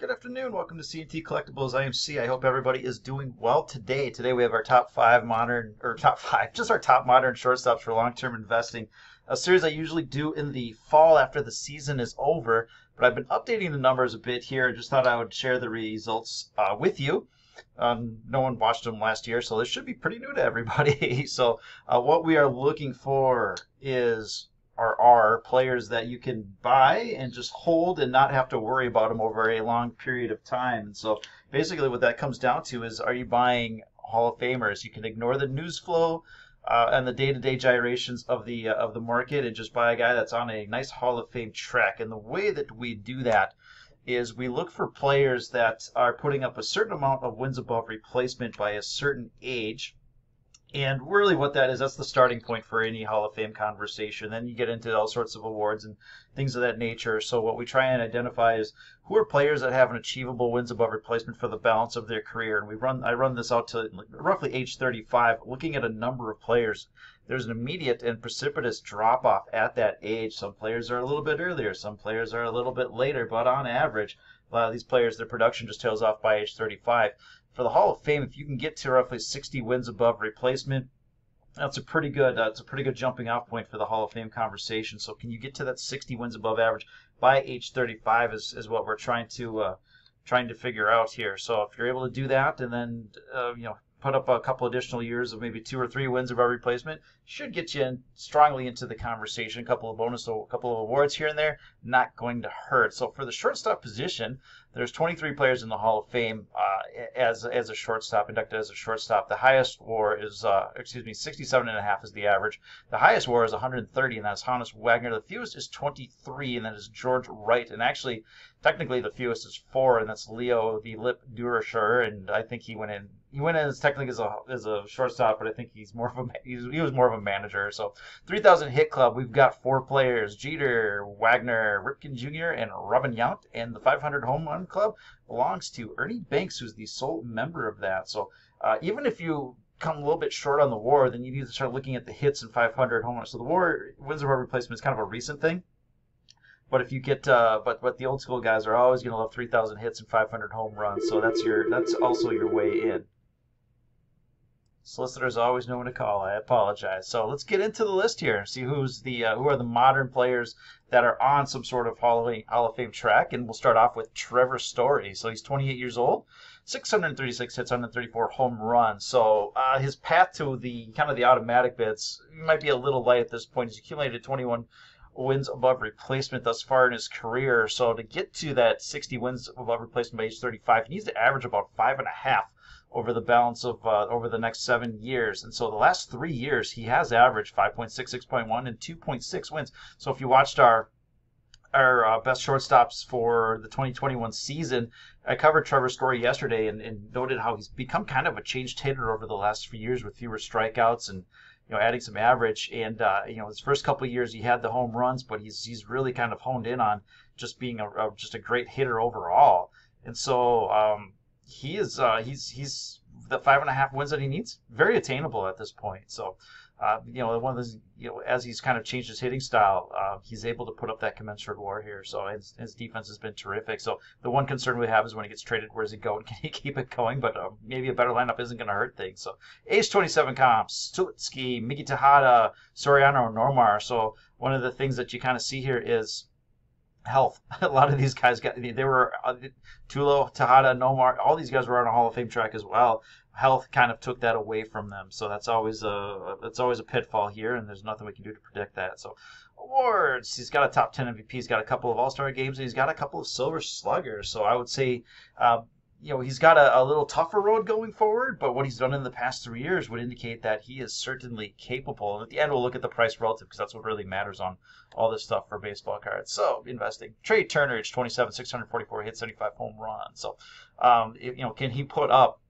Good afternoon. Welcome to C&T Collectibles. I am C. I hope everybody is doing well today. Today we have our top five modern, or top five, just our top modern shortstops for long-term investing. A series I usually do in the fall after the season is over, but I've been updating the numbers a bit here and just thought I would share the results with you. No one watched them last year, so this should be pretty new to everybody. So what we are looking for are players that you can buy and just hold and not have to worry about them over a long period of time. And so basically what that comes down to is, are you buying Hall of Famers? You can ignore the news flow and the day-to-day gyrations of the market and just buy a guy that's on a nice Hall of Fame track. And the way that we do that is we look for players that are putting up a certain amount of wins above replacement by a certain age. And really what that is, that's the starting point for any Hall of Fame conversation. Then you get into all sorts of awards and things of that nature. So what we try and identify is who are players that have an achievable wins above replacement for the balance of their career. And I run this out to roughly age 35, looking at a number of players. There's an immediate and precipitous drop-off at that age. Some players are a little bit earlier, some players are a little bit later, but on average, a lot of these players, their production just tails off by age 35. For the Hall of Fame, if you can get to roughly 60 wins above replacement, that's a pretty good jumping off point for the Hall of Fame conversation. So can you get to that 60 wins above average by age 35 is what we're trying to figure out here. So if you're able to do that and then put up a couple additional years of maybe 2 or 3 wins above replacement, should get you strongly into the conversation. A couple of awards here and there, not going to hurt. So for the shortstop position, there's 23 players in the Hall of Fame as a shortstop, inducted as a shortstop. The highest WAR is 67.5 is the average. The highest WAR is 130, and that's Honus Wagner. The fewest is 23, and that is George Wright. And actually, technically, the fewest is 4, and that's Leo the Lip Durocher. And I think he went in as technically as a shortstop, but I think he was more of a manager. So 3,000 hit club, we've got 4 players: Jeter, Wagner, Ripken Jr., and Robin Yount. And the 500 home run club belongs to Ernie Banks, who's the sole member of that. So even if you come a little bit short on the WAR, then you need to start looking at the hits and 500 home runs. So the WAR, wins above replacement, is kind of a recent thing. But if you get, but the old school guys are always going to love 3,000 hits and 500 home runs. So that's also your way in. Solicitors always know when to call. I apologize. So let's get into the list here and see who are the modern players that are on some sort of Hall of Fame track. And we'll start off with Trevor Story. So he's 28 years old, 636 hits, 134 home runs. So his path to the kind of the automatic bids might be a little light at this point. He's accumulated 21 wins above replacement thus far in his career. So to get to that 60 wins above replacement by age 35, he needs to average about 5.5 over the balance of over the next 7 years. And so the last 3 years, he has averaged 5.6, 6.1, and 2.6 wins. So if you watched our best shortstops for the 2021 season, I covered Trevor Story yesterday and noted how he's become kind of a changed hitter over the last few years with fewer strikeouts and adding some average. And his first couple of years he had the home runs, but he's really kind of honed in on just being just a great hitter overall. And so he's the 5.5 wins that he needs, very attainable at this point. So one of those, as he's kind of changed his hitting style, he's able to put up that commensurate WAR here. So his defense has been terrific. So the one concern we have is when he gets traded, where does he go and can he keep it going? But maybe a better lineup isn't going to hurt things. So age 27 comps: Tulowitzki, Miki Tejada, Soriano, Nomar. So one of the things that you kind of see here is health. A lot of these guys were Tulo, Tejada, Nomar, all these guys were on a Hall of Fame track as well. Health kind of took that away from them, so that's always a pitfall here, and there's nothing we can do to predict that. So awards, he's got a top 10 MVP, he's got a couple of All-Star games, and he's got a couple of Silver Sluggers. So I would say he's got a little tougher road going forward, but what he's done in the past 3 years would indicate that he is certainly capable. And at the end, we'll look at the price relative, because that's what really matters on all this stuff for baseball cards. So investing. Trey Turner, age 27, 644 hits, 75 home runs. So can he put up?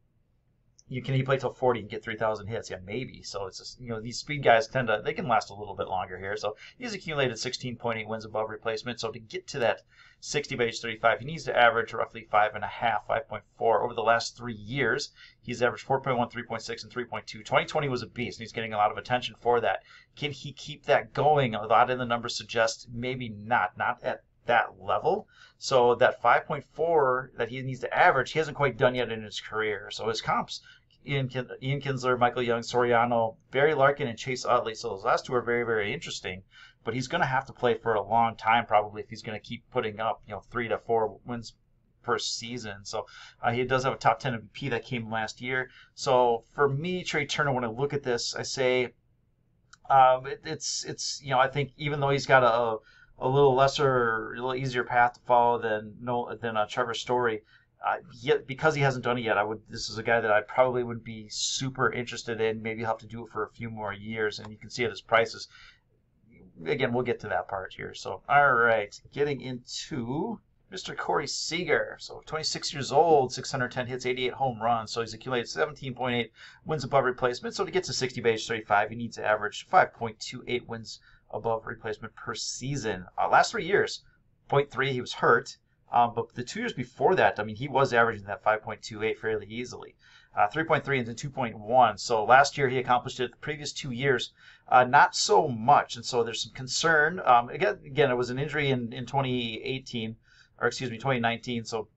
Can he play till 40 and get 3,000 hits? Yeah, maybe. So it's just, these speed guys they can last a little bit longer here. So he's accumulated 16.8 wins above replacement. So to get to that 60 by age 35, he needs to average roughly 5.5, 5.4 over the last 3 years. He's averaged 4.1, 3.6, and 3.2. 2020 was a beast, and he's getting a lot of attention for that. Can he keep that going? A lot of the numbers suggest maybe not at that level. So that 5.4 that he needs to average, he hasn't quite done yet in his career. So his comps, Ian Kinsler, Michael Young, Soriano, Barry Larkin, and Chase Utley. So those last two are very, very interesting. But he's going to have to play for a long time probably if he's going to keep putting up 3 to 4 wins per season. So he does have a top 10 MVP that came last year. So for me, Trey Turner, when I look at this, I say it's I think even though he's got a little little easier path to follow than Trevor Story, yet because he hasn't done it yet, this is a guy that I probably would be super interested in. Maybe have to do it for a few more years, and you can see at his prices. Again, we'll get to that part here. So, all right, getting into Mr. Corey Seager. So, 26 years old, 610 hits, 88 home runs. So, he's accumulated 17.8 wins above replacement. So, to get to 60 by age 35, he needs to average 5.28 wins above replacement per season. Last 3 years, 0.3, he was hurt. But the 2 years before that, I mean, he was averaging that 5.28 fairly easily. 3.3 and then 2.1. So last year he accomplished it. The previous 2 years, not so much. And so there's some concern. Again, it was an injury in 2018, or excuse me, 2019. So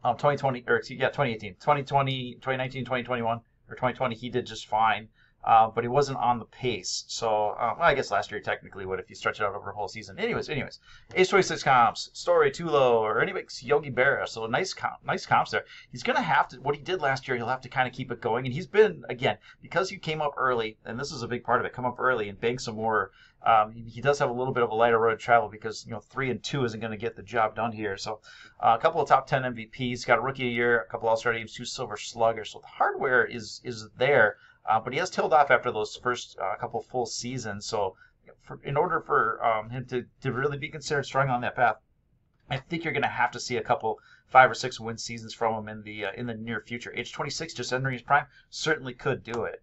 2020, or yeah, 2018, 2020, 2019, 2021, or 2020, he did just fine. But he wasn't on the pace. So, well, I guess last year he technically would if you stretch it out over a whole season. Anyways, age 26 comps, Story, Tulo, or anybody, Yogi Berra. So nice comps there. He's going to have to, what he did last year, he'll have to kind of keep it going. And he's been, again, because he came up early, and this is a big part of it, come up early and bank some more. He does have a little bit of a lighter road to travel because 3 and 2 isn't going to get the job done here. So a couple of top 10 MVPs, got a rookie of the year, a couple All-Star games, 2 Silver Sluggers. So the hardware is there. But he has tailed off after those first couple full seasons. So in order for him to really be considered strong on that path, I think you're going to have to see a couple 5 or 6 win seasons from him in the near future. Age 26, just entering his prime, certainly could do it.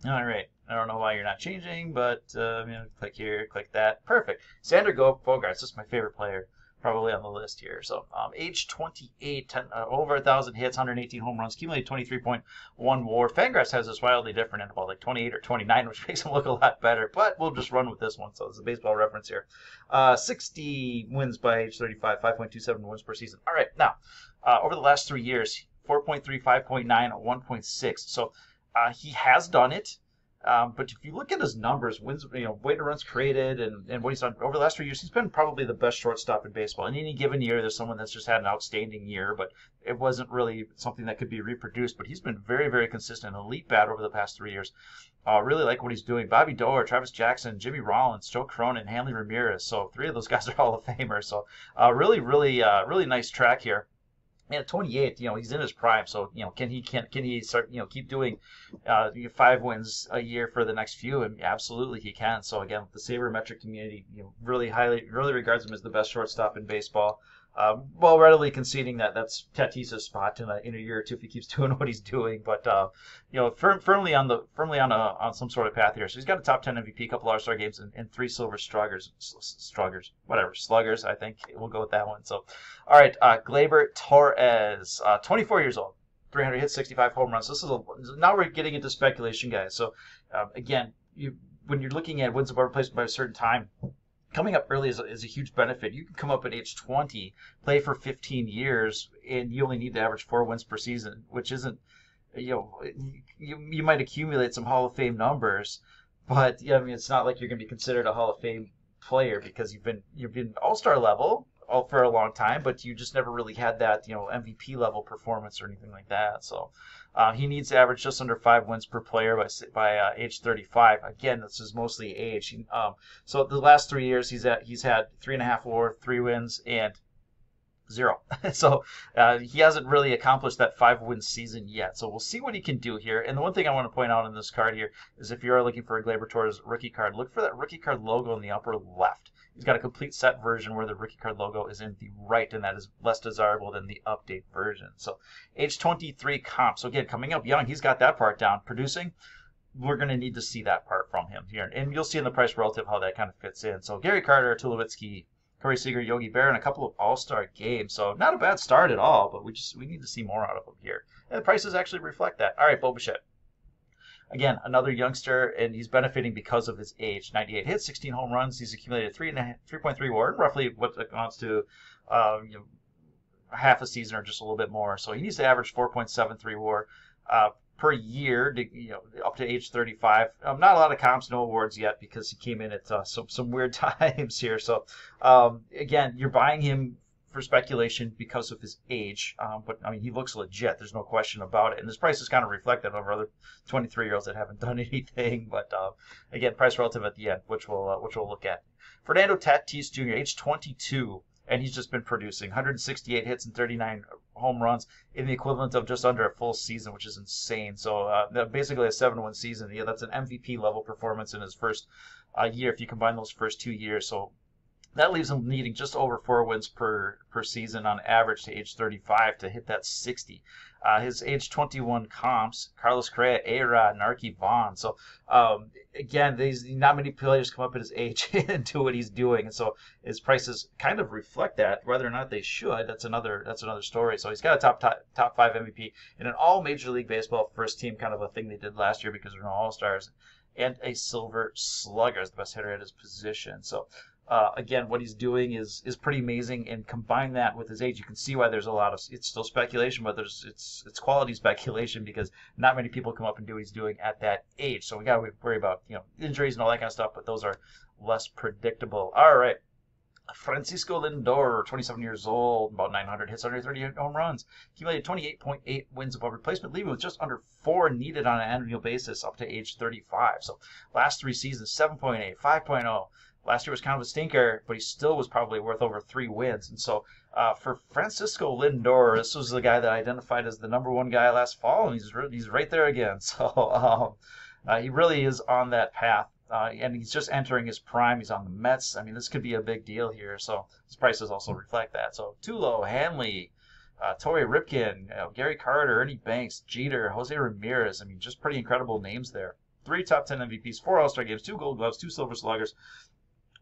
All right. I don't know why you're not changing, but click here, click that. Perfect. Xander Bogaerts, this is my favorite player probably on the list here. So age 28, over 1,000 hits, 118 home runs, accumulated 23.1 WAR. Fangraphs has this wildly different at about like 28 or 29, which makes him look a lot better. But we'll just run with this one. So it's a baseball reference here. 60 wins by age 35, 5.27 wins per season. All right, now over the last 3 years, 4.3, 5.9, 1.6. So he has done it. But if you look at his numbers, wins, weighted runs created, and what he's done over the last 3 years, he's been probably the best shortstop in baseball. In any given year, there's someone that's just had an outstanding year, but it wasn't really something that could be reproduced. But he's been very, very consistent, elite bat over the past 3 years. Really like what he's doing. Bobby Doerr, Travis Jackson, Jimmy Rollins, Joe Cronin, Hanley Ramirez. So 3 of those guys are Hall of Famers. So really nice track here. And at 28, he's in his prime. So, can he start, keep doing 5 wins a year for the next few? And absolutely he can. So again, the sabermetric community, really regards him as the best shortstop in baseball. Well, readily conceding that that's Tatis's spot in a year or two if he keeps doing what he's doing. But firmly on some sort of path here. So he's got a top 10 MVP, a couple All-Star games, and 3 Silver Sluggers, Sluggers. I think we'll go with that one. So, all right, Gleyber Torres, 24 years old, 300 hits, 65 home runs. Now we're getting into speculation, guys. So again, when you're looking at wins above replacement by a certain time, coming up early is a huge benefit. You can come up at age 20, play for 15 years, and you only need to average 4 wins per season, which isn't, you might accumulate some Hall of Fame numbers, but it's not like you're going to be considered a Hall of Fame player because you've been All-Star level for a long time, but you just never really had that MVP level performance or anything like that. So he needs to average just under 5 wins per player by age 35. Again, this is mostly age. So the last 3 years he's had 3.5 WAR, 3 wins, and 0. So he hasn't really accomplished that 5-win season yet. So we'll see what he can do here. And the one thing I want to point out in this card here is if you are looking for a Gleyber Torres rookie card, look for that rookie card logo in the upper left. He's got a complete set version where the rookie card logo is in the right, and that is less desirable than the update version. So age 23 comp. So again, coming up young, he's got that part down. Producing, we're going to need to see that part from him here. And you'll see in the price relative how that kind of fits in. So Gary Carter, Tulowitzki, Corey Seager, Yogi Berra, and a couple of All-Star games. So not a bad start at all, but we need to see more out of him here. And the prices actually reflect that. All right, Bichette. again, another youngster, and he's benefiting because of his age. 98 hits, 16 home runs. He's accumulated 3.3 WAR, roughly what amounts to half a season or just a little bit more. So he needs to average 4.73 WAR per year, up to age 35. Not a lot of comps, no awards yet because he came in at some weird times here. So again, you're buying him for speculation because of his age, but I mean he looks legit. There's no question about it, and his price is kind of reflective of other 23-year-olds that haven't done anything. But again, price relative at the end, which we'll look at. Fernando Tatis Jr., age 22. And he's just been producing 168 hits and 39 home runs in the equivalent of just under a full season, which is insane. So basically a 7-win season. Yeah, that's an MVP level performance in his first year if you combine those first 2 years. So that leaves him needing just over 4 wins per season on average to age 35 to hit that 60. His age 21 comps: Carlos Correa, A-Rod, Narky, Vaughn. So again, not many players come up at his age and do what he's doing, and so his prices kind of reflect that. Whether or not they should, that's another story. So he's got a top 5 MVP in an all Major League Baseball first team, kind of a thing they did last year because there were no All-Stars, and a Silver Slugger as the best hitter at his position. So again, what he's doing is pretty amazing, and combine that with his age, you can see why there's a lot of, it's still speculation, but it's quality speculation because not many people come up and do what he's doing at that age. So we got to worry about injuries and all that kind of stuff, but those are less predictable. All right. Francisco Lindor, 27 years old, about 900 hits, 138 home runs. Accumulated 28.8 wins above replacement, leaving with just under 4 needed on an annual basis up to age 35. So last 3 seasons, 7.8, 5.0. Last year was kind of a stinker, but he still was probably worth over 3 wins. And so for Francisco Lindor, this was the guy that I identified as the #1 guy last fall, and he's right there again. So he really is on that path. And he's just entering his prime. He's on the Mets. I mean, this could be a big deal here. So his prices also reflect that. So Tulo, Hanley, Torrey Ripken, Gary Carter, Ernie Banks, Jeter, Jose Ramirez. I mean, just pretty incredible names there. 3 top 10 MVPs, 4 All-Star games, 2 Gold Gloves, 2 Silver Sluggers.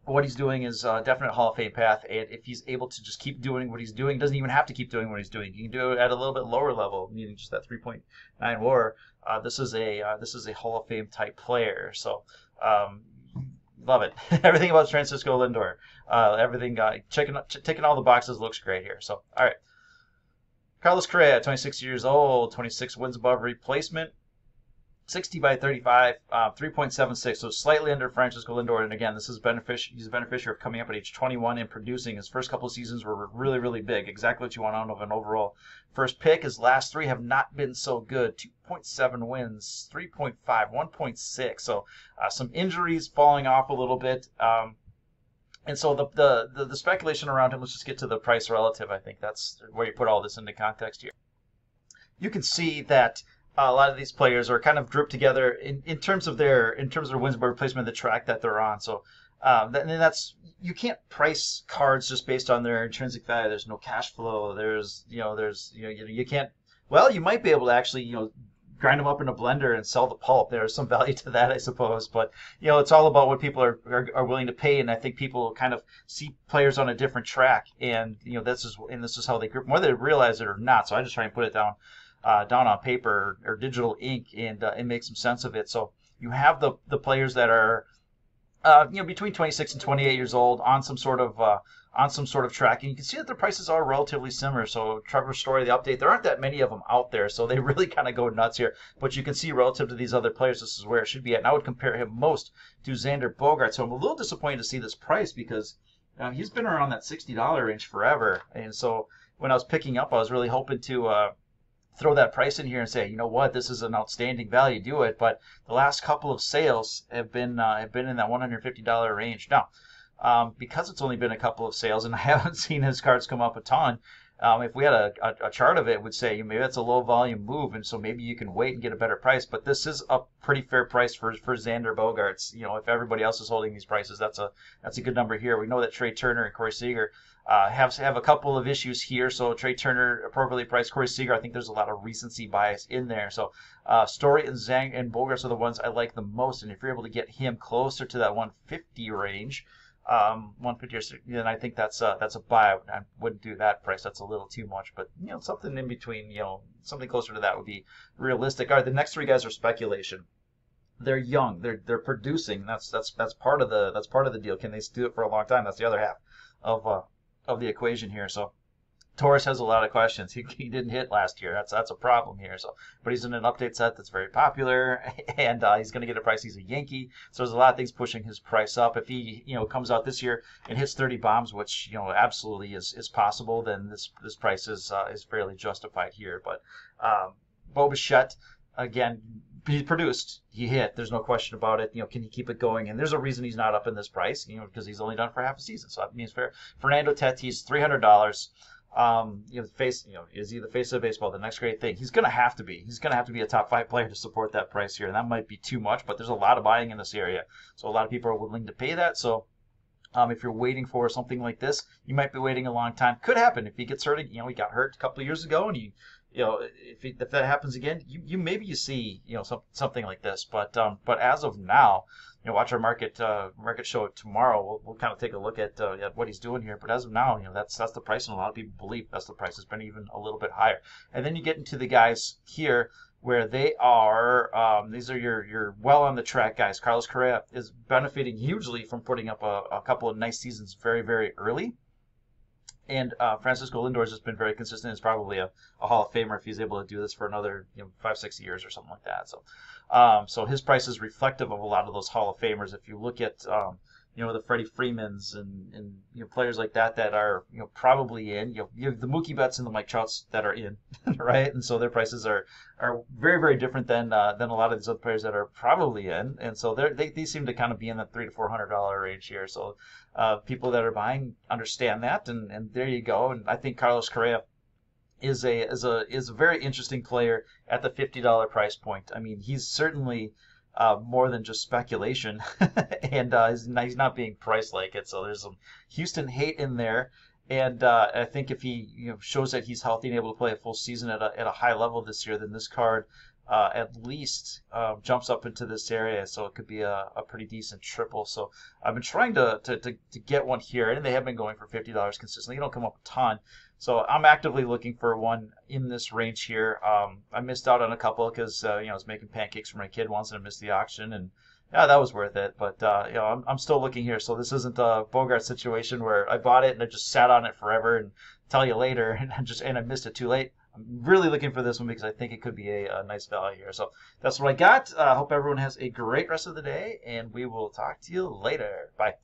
What he's doing is a definite Hall of Fame path, and if he's able to just keep doing what he's doing, doesn't even have to keep doing what he's doing. He can do it at a little bit lower level, needing just that 3.9 WAR. This is a Hall of Fame type player. So love it. Everything about Francisco Lindor, everything ticking all the boxes, looks great here. So all right, Carlos Correa, 26 years old, 26 wins above replacement. 60 by 35, 3.76, so slightly under Francisco Lindor. And again, he's a beneficiary of coming up at age 21 and producing. His first couple of seasons were really, really big. Exactly what you want out of an overall first pick. His last 3 have not been so good. 2.7 wins, 3.5, 1.6. So some injuries falling off a little bit. And so the speculation around him, let's just get to the price relative. I think that's where you put all this into context here. You can see that a lot of these players are kind of grouped together in terms of their wins by replacement, the track that they're on. So you can't price cards just based on their intrinsic value. There's no cash flow. You can't. Well, you might be able to actually grind them up in a blender and sell the pulp. There's some value to that, I suppose. But it's all about what people are willing to pay, and I think people kind of see players on a different track, and this is how they group them, whether they realize it or not. So I just try and put it down on paper or digital ink and make some sense of it. So you have the players that are between 26 and 28 years old on some sort of track, and you can see that their prices are relatively similar. So Trevor Story, the update, there aren't that many of them out there, so they really kind of go nuts here. But you can see relative to these other players, this is where it should be at. And I would compare him most to Xander Bogaerts. So I'm a little disappointed to see this price because he's been around that $60 range forever. And so when I was picking up, I was really hoping to throw that price in here and say, you know what, this is an outstanding value, do it. But the last couple of sales have been in that $150 range. Now, because it's only been a couple of sales and I haven't seen his cards come up a ton, if we had a chart of it, would say maybe that's a low volume move, and so maybe you can wait and get a better price. But this is a pretty fair price for Xander Bogaerts. If everybody else is holding these prices, that's a good number here. We know that Trey Turner and Corey Seager have a couple of issues here. So Trey Turner appropriately priced. Corey Seager, I think there's a lot of recency bias in there. So Story and Zhang and Bogaerts are the ones I like the most. And if you're able to get him closer to that 150 range, 150 or 60, then I think that's a buy. I wouldn't do that price. That's a little too much. But something in between, something closer to that would be realistic. All right, the next 3 guys are speculation. they're young, they're producing. That's part of the deal. Can they do it for a long time? That's the other half of the equation here. So Torres has a lot of questions. He didn't hit last year. That's a problem here. So, but he's in an update set that's very popular, and he's going to get a price. He's a Yankee, so there's a lot of things pushing his price up. If he comes out this year and hits 30 bombs, which absolutely is possible, then this price is fairly justified here. But Bichette, again, he produced, he hit. There's no question about it. Can he keep it going? And there's a reason he's not up in this price, because he's only done for half a season. So that means fair. Fernando Tatis, $300. Is he the face of baseball? The next great thing. He's going to have to be. He's going to have to be a top 5 player to support that price here. And that might be too much, but there's a lot of buying in this area. So a lot of people are willing to pay that. So if you're waiting for something like this, you might be waiting a long time. Could happen if he gets hurt. He got hurt a couple of years ago, and if that happens again, you see something like this. But as of now, watch our market show tomorrow. We'll kind of take a look at what he's doing here. But as of now, that's the price, and a lot of people believe that's the price. It's been even a little bit higher. And then you get into the guys here where they are. These are your well on the track guys. Carlos Correa is benefiting hugely from putting up a couple of nice seasons very, very early. And Francisco Lindor has just been very consistent. He's probably a Hall of Famer if he's able to do this for another 5-6 years or something like that. So, so his price is reflective of a lot of those Hall of Famers. If you look at the Freddie Freemans and players like that are probably in. You have the Mookie Betts and the Mike Trouts that are in, right? And so their prices are very, very different than a lot of these other players that are probably in. And so they seem to kind of be in the $300 to $400 range here. So people that are buying understand that, and there you go. And I think Carlos Correa is a very interesting player at the $50 price point. I mean, he's certainly more than just speculation, and he's not being priced like it. So there's some Houston hate in there, and I think if he shows that he's healthy and able to play a full season at a high level this year, then this card at least jumps up into this area. So it could be a pretty decent triple. So I've been trying to get one here, and they have been going for $50 consistently. You don't come up a ton. So I'm actively looking for one in this range here. I missed out on a couple because I was making pancakes for my kid once and I missed the auction, and yeah, that was worth it. But I'm still looking here. So this isn't a Bogaerts situation where I bought it and I just sat on it forever and tell you later, and I missed it too late. I'm really looking for this one because I think it could be a nice value here. So that's what I got. I hope everyone has a great rest of the day, and we will talk to you later. Bye.